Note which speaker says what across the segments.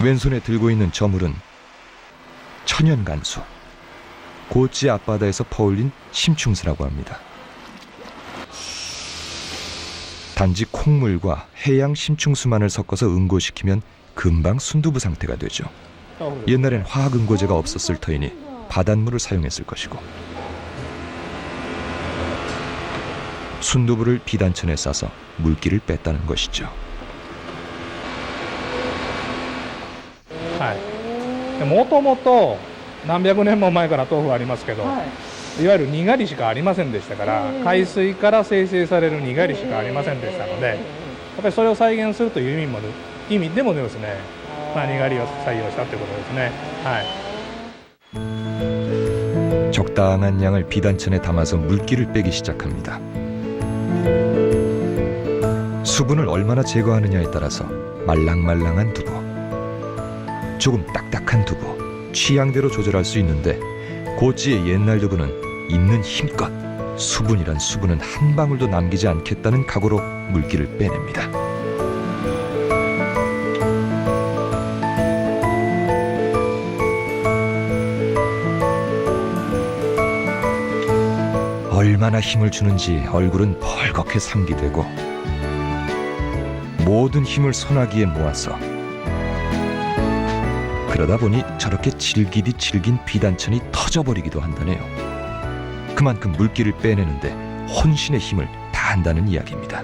Speaker 1: 왼손에 들고 있는 저물은 천연간수, 고치 앞바다에서 퍼올린 심충수라고 합니다. 단지 콩물과 해양 심충수만을 섞어서 응고시키면 금방 순두부 상태가 되죠. 옛날엔 화학 응고제가 없었을 터이니 바닷물을 사용했을 것이고, 순두부를 비단천에 싸서 물기를 뺐다는 것이죠.
Speaker 2: もともと何百年も前から豆腐ありますけど、いわゆるにがりしかありませんでしたから、海水から生成されるにがりしかありませんでしたので、やっぱりそれを再現するという意味でもですね、にがりを採用したということですね。
Speaker 1: 적당한 양을 비단천에 담아서 물기를 빼기 시작합니다. 수분을 얼마나 제거하느냐에 따라서 말랑말랑한 두부, 조금 딱딱한 두부, 취향대로 조절할 수 있는데, 고찌의 옛날 두부는 있는 힘껏 수분이란 수분은 한 방울도 남기지 않겠다는 각오로 물기를 빼냅니다. 얼마나 힘을 주는지 얼굴은 벌겋게 상기되고, 모든 힘을 소나기에 모아서, 그러다 보니 저렇게 질기디 질긴 비단천이 터져버리기도 한다네요. 그만큼 물기를 빼내는데 혼신의 힘을 다한다는 이야기입니다.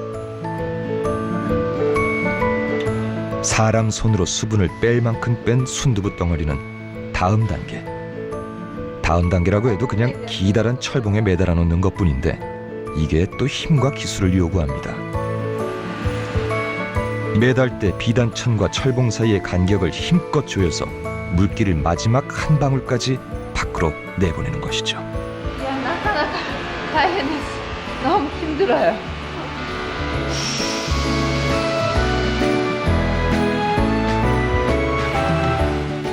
Speaker 1: 사람 손으로 수분을 뺄 만큼 뺀 순두부 덩어리는 다음 단계라고 해도 그냥 기다란 철봉에 매달아 놓는 것뿐인데, 이게 또 힘과 기술을 요구합니다. 매달 때 비단천과 철봉 사이의 간격을 힘껏 조여서 물기를 마지막 한 방울까지 밖으로 내보내는 것이죠.
Speaker 3: 나가나가 大変です. 너무 힘들어요.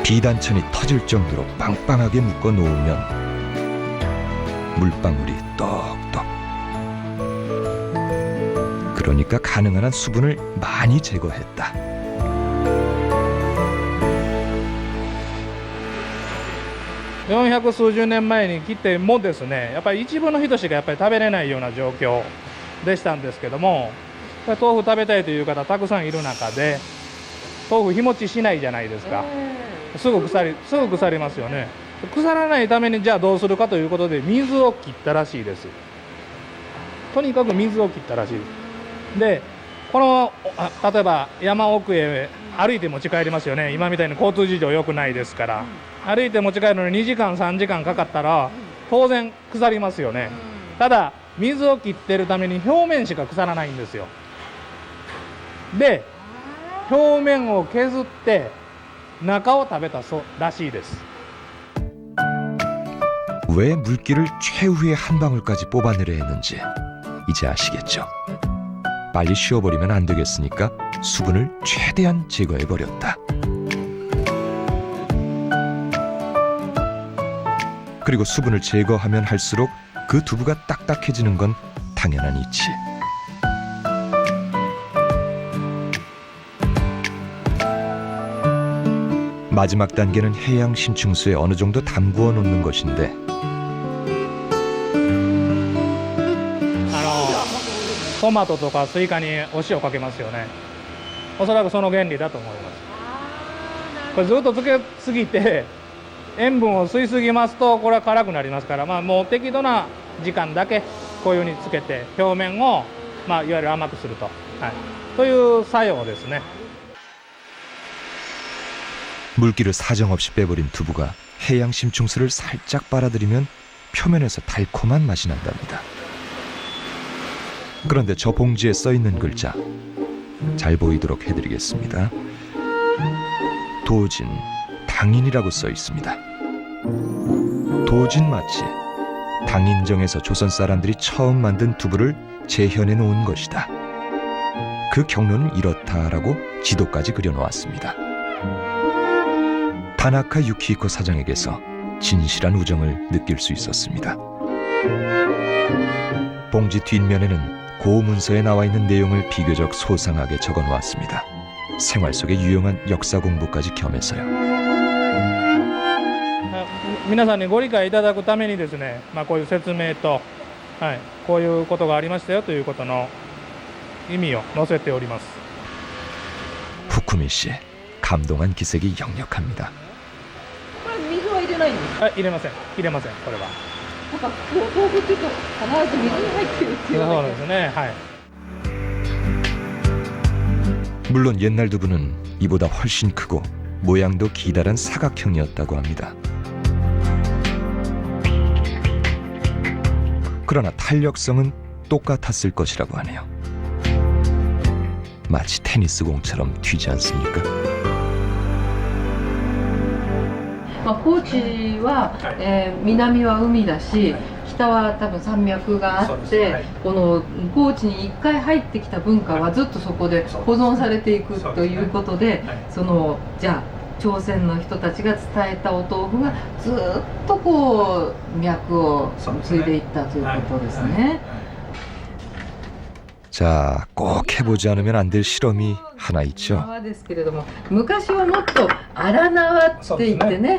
Speaker 1: 비단천이 터질 정도로 빵빵하게 묶어 놓으면 물방울이 똑똑. 그러니까 가능한 한 수분을 많이 제거했다.
Speaker 2: (400) 数十年前に来てもですね、やっぱり一部の人しかやっぱり食べれないような状況でしたんですけども、豆腐食べたいという方たくさんいる中で、豆腐日持ちしないじゃないですか。すぐ腐りますよね。腐らないためにじゃあどうするかということで、水を切ったらしいです。とにかく水を切ったらしいです。で、この例えば山奥へ歩いて持ち帰りますよね。今みたいに交通事情良くないですから、歩いて持ち帰るのに2時間3時間かかったら当然腐りますよね。ただ水を切ってるために表面しか腐らないんですよ。で、表面を削って中を食べたそうらしいです。
Speaker 1: 왜 물기를 최후의 한 방울까지 뽑아내려 했는지 이제 아시겠죠? 빨리 쉬어버리면 안 되겠으니까 수분을 최대한 제거해버렸다. 그리고 수분을 제거하면 할수록 그 두부가 딱딱해지는 건 당연한 이치. 마지막 단계는 해양 심충수에 어느 정도 담구어 놓는 것인데,
Speaker 2: トマトとかスイカにお塩かけますよね。おそらくその原理だと思います。これずっと漬けすぎて塩分を吸いすぎますと、これは辛くなりますから、もう適度な時間だけこういうふうにつけて表面をいわゆる甘くすると、という作用ですね。
Speaker 1: 물기를 사정없이 빼버린 두부가 해양 심충수를 살짝 빨아들이면 표면에서 달콤한 맛이 난답니다. 그런데 저 봉지에 써있는 글자, 잘 보이도록 해드리겠습니다. 도진, 당인이라고 써있습니다. 도진 마치 당인정에서 조선 사람들이 처음 만든 두부를 재현해 놓은 것이다. 그 경로는 이렇다라고 지도까지 그려놓았습니다. 타나카 유키히코 사장에게서 진실한 우정을 느낄 수 있었습니다. 봉지 뒷면에는 고문서에 나와 있는 내용을 비교적 소상하게 적어 놓았습니다. 생활 속에 유용한 역사 공부까지 겸해서요.
Speaker 2: 皆さんにご理解いただくためにですね、こういう説明と、こういうことがありましたよということの意味を載せております。
Speaker 1: 후쿠미 씨, 감동한 기색이 역력합니다.
Speaker 3: これ水は入れないんですか？
Speaker 2: 入れません、入れません、これは。
Speaker 3: なんか豆腐っていうと必ず水に入ってるっていう
Speaker 2: そうですね、はい。
Speaker 1: 물론 옛날 두부는 이보다 훨씬 크고 모양도 기다란 사각형이었다고 합니다. 그러나 탄력성은 똑같았을 것이라고 하네요. 마치 테니스 공처럼 튀지 않습니까?
Speaker 3: 高知は、南は海だし、北は多分山脈があっ
Speaker 2: そうですは
Speaker 3: て
Speaker 2: い、
Speaker 3: この高知に一回入ってきた文化はずっとそこで保存されていくということで、そのじゃあ朝鮮の人たちが伝えたお豆腐がずっとこう脈を継いでいったということですね。
Speaker 1: 자, 꼭 해보지 않으면 안 될 실험이 하나 있죠.
Speaker 3: 縄ですけれども、昔はもっと荒縄って言ってね、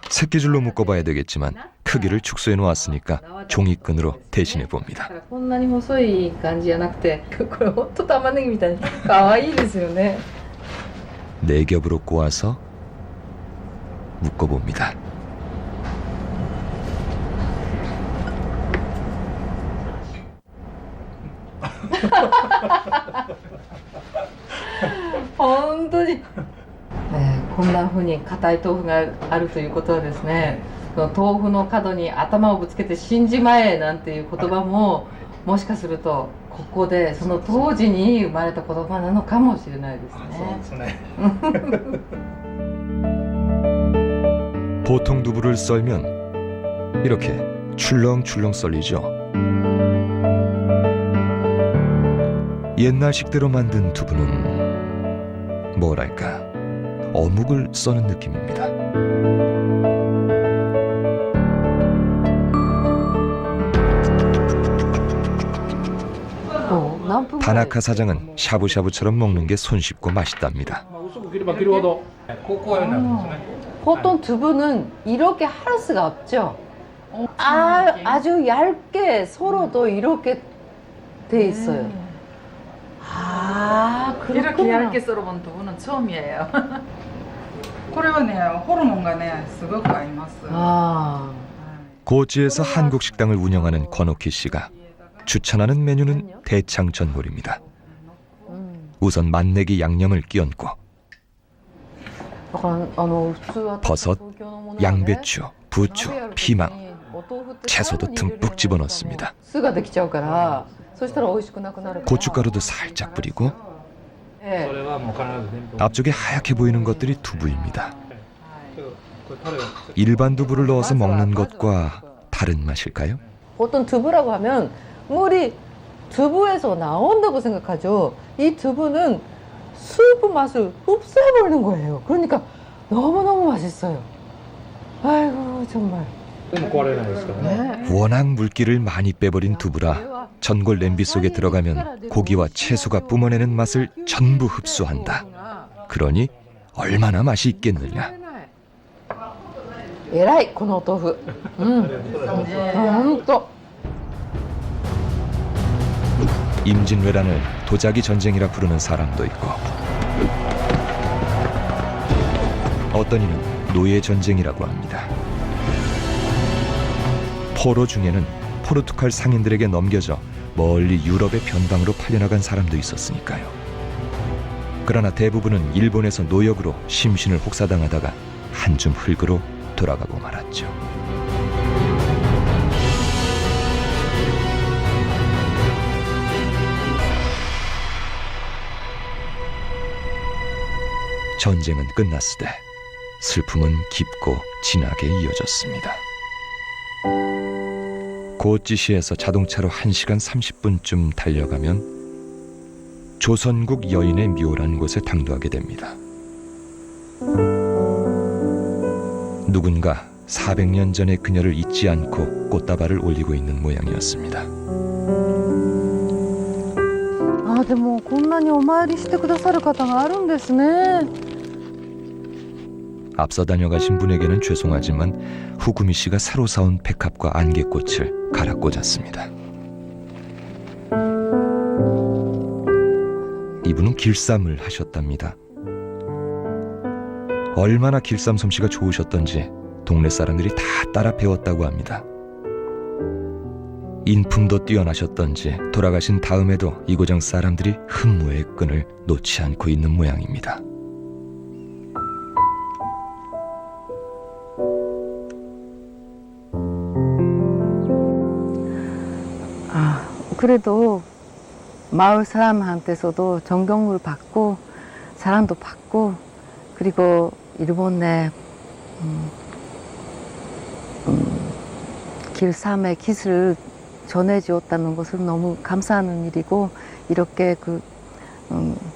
Speaker 1: 새끼줄로 묶어봐야 되겠지만 크기를 축소해 놓았으니까 종이끈으로 대신해 봅니다.
Speaker 3: こんなに細い感じじゃなくて、これ本当玉ねぎみたいに可愛いですよね。
Speaker 1: 네 겹으로 꼬아서 묶어봅니다.
Speaker 3: 진짜 こんな風に硬い豆腐があるということはですね、その豆腐の角に頭をぶつけて死んじまえなんていう言葉ももしかするとここでその当時に生まれた言葉なのかもしれないですね。
Speaker 1: 보통 두부를 썰면 이렇게 출렁출렁 썰리죠. 옛날식대로 만든 두부는 뭐랄까 어묵을 써는 느낌입니다. 다나카 사장은 샤브샤브처럼 먹는 게 손쉽고 맛있답니다.
Speaker 2: 薄く切れば切るほどこういうようになるんですね。
Speaker 3: 보통 두부는 이렇게 할 수가 없죠. 아주 얇게 서로도 이렇게 돼 있어요.
Speaker 4: 이렇게
Speaker 3: 그렇구나.
Speaker 4: 얇게 썰어본 두부는 처음이에요. これはね、ホルモンがね、すごく合います。
Speaker 1: 고지에서 한국 식당을 운영하는 권오키 씨가 추천하는 메뉴는 대창전골입니다. 우선 맛내기 양념을 끼얹고 버섯, 양배추, 부추, 피망, 채소도 듬뿍 집어넣습니다. 고춧가루도 살짝 뿌리고 앞쪽에 하얗게 보이는 것들이 두부입니다. 일반 두부를 넣어서 먹는 것과 다른 맛일까요?
Speaker 3: 보통 두부라고 하면 물이 두부에서 나온다고 생각하죠. 이 두부는 수프 맛을 흡수해버리는 거예요. 그러니까 너무너무 맛있어요. 아이고 정말.
Speaker 1: 워낙 물기를 많이 빼버린 두부라 전골 냄비 속에 들어가면 고기와 채소가 뿜어내는 맛을 전부 흡수한다. 그러니 얼마나 맛이 있겠느냐.
Speaker 3: 에라이, このお豆腐。本当。
Speaker 1: 임진왜란을 도자기 전쟁이라 부르는 사람도 있고 어떤 이는 노예 전쟁이라고 합니다. 포로 중에는 포르투갈 상인들에게 넘겨져 멀리 유럽의 변방으로 팔려나간 사람도 있었으니까요. 그러나 대부분은 일본에서 노역으로 심신을 혹사당하다가 한줌 흙으로 돌아가고 말았죠. 전쟁은 끝났으되 슬픔은 깊고 진하게 이어졌습니다. 고찌시에서 자동차로 1시간 30분쯤 달려가면 조선국 여인의 묘란 곳에 당도하게 됩니다. 누군가 400년 전의 그녀를 잊지 않고 꽃다발을 올리고 있는 모양이었습니다.
Speaker 3: あでもこんなにお参りしてくださる方があるんですね。
Speaker 1: 앞서 다녀가신 분에게는 죄송하지만 후구미 씨가 새로 사온 백합과 안개꽃을 갈아 꽂았습니다. 이분은 길쌈을 하셨답니다. 얼마나 길쌈 솜씨가 좋으셨던지 동네 사람들이 다 따라 배웠다고 합니다. 인품도 뛰어나셨던지 돌아가신 다음에도 이고정 사람들이 흠모의 끈을 놓지 않고 있는 모양입니다.
Speaker 3: 그래도 마을 사람한테서도 존경을 받고 사랑도 받고 그리고 일본 내 길쌈의 기술을 전해주었다는 것은 너무 감사하는 일이고 이렇게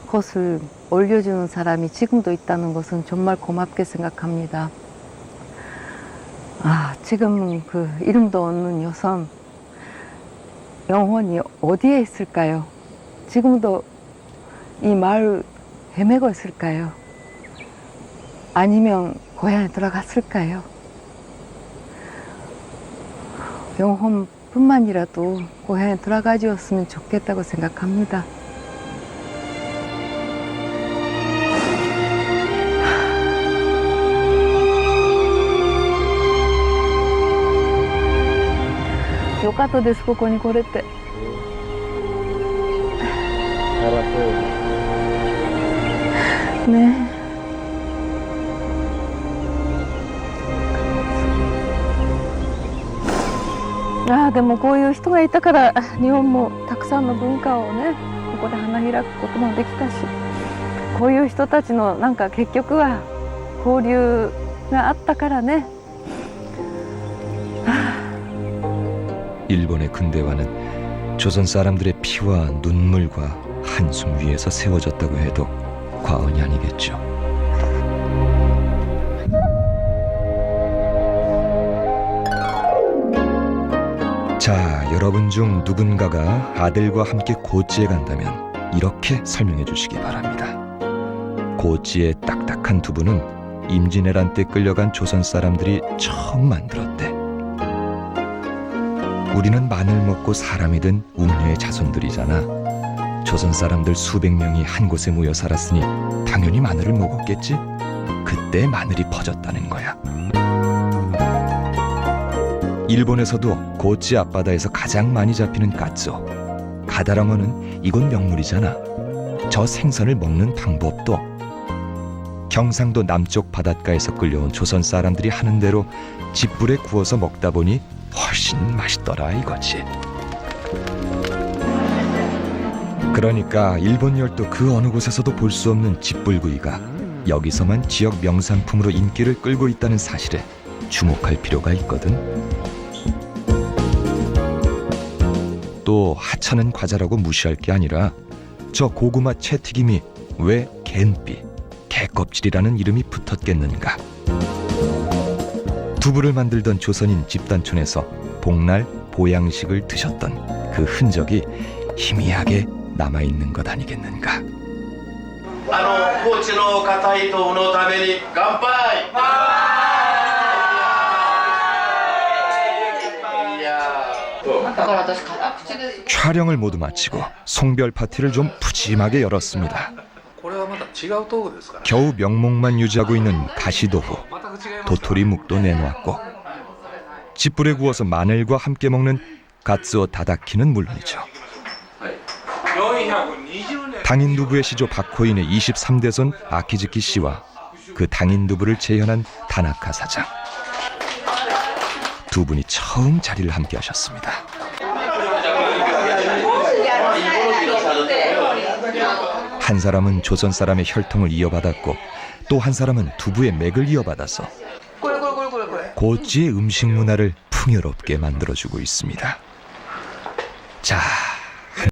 Speaker 3: 꽃을 올려주는 사람이 지금도 있다는 것은 정말 고맙게 생각합니다. 지금 그 이름도 없는 여성 영혼이 어디에 있을까요? 지금도 이 마을 헤매고 있을까요? 아니면 고향에 돌아갔을까요? 영혼뿐만이라도 고향에 돌아가주었으면 좋겠다고 생각합니다. 요카타ですここに来れて。ね。でもこういう人がいたから日本もたくさんの文化をねここで花開くこともできたしこういう人たちのなんか結局は交流があったからね。
Speaker 1: 일본의 근대화는 조선 사람들의 피와 눈물과 한숨 위에서 세워졌다고 해도 과언이 아니겠죠. 자, 여러분 중 누군가가 아들과 함께 고지에 간다면 이렇게 설명해 주시기 바랍니다. 고지의 딱딱한 두부는 임진왜란 때 끌려간 조선 사람들이 처음 만들었대. 우리는 마늘 먹고 사람이 된 웅녀의 자손들이잖아. 조선 사람들 수백 명이 한 곳에 모여 살았으니 당연히 마늘을 먹었겠지. 그때 마늘이 퍼졌다는 거야. 일본에서도 고지 앞바다에서 가장 많이 잡히는 까쪼, 가다랑어는 이곳 명물이잖아. 저 생선을 먹는 방법도 경상도 남쪽 바닷가에서 끌려온 조선 사람들이 하는 대로 짓불에 구워서 먹다 보니 훨씬 맛있더라 이거지. 그러니까 일본 열도 그 어느 곳에서도 볼 수 없는 짓불구이가 여기서만 지역 명산품으로 인기를 끌고 있다는 사실에 주목할 필요가 있거든. 또 하찮은 과자라고 무시할 게 아니라 저 고구마 채튀김이 왜 갠비, 개껍질이라는 이름이 붙었겠는가. 두부를 만들던 조선인 집단촌에서 복날 보양식을 드셨던 그 흔적이 희미하게 남아있는 것 아니겠는가.
Speaker 5: 高知の硬い豆腐のために乾杯！
Speaker 1: 촬영을 모두 마치고 송별 파티를 좀 푸짐하게 열었습니다. 겨우 명목만 유지하고 있는 가시도후, 도토리 묵도 내놓았고 짓불에 구워서 마늘과 함께 먹는 가츠오 다다키는 물론이죠. 당인두부의 시조 박호인의 23대손 아키즈키 씨와 그 당인두부를 재현한 다나카 사장. 두 분이 처음 자리를 함께 하셨습니다. 한 사람은 조선 사람의 혈통을 이어받았고 또 한 사람은 두부의 맥을 이어받아서 고지의 음식 문화를 풍요롭게 만들어주고 있습니다. 자,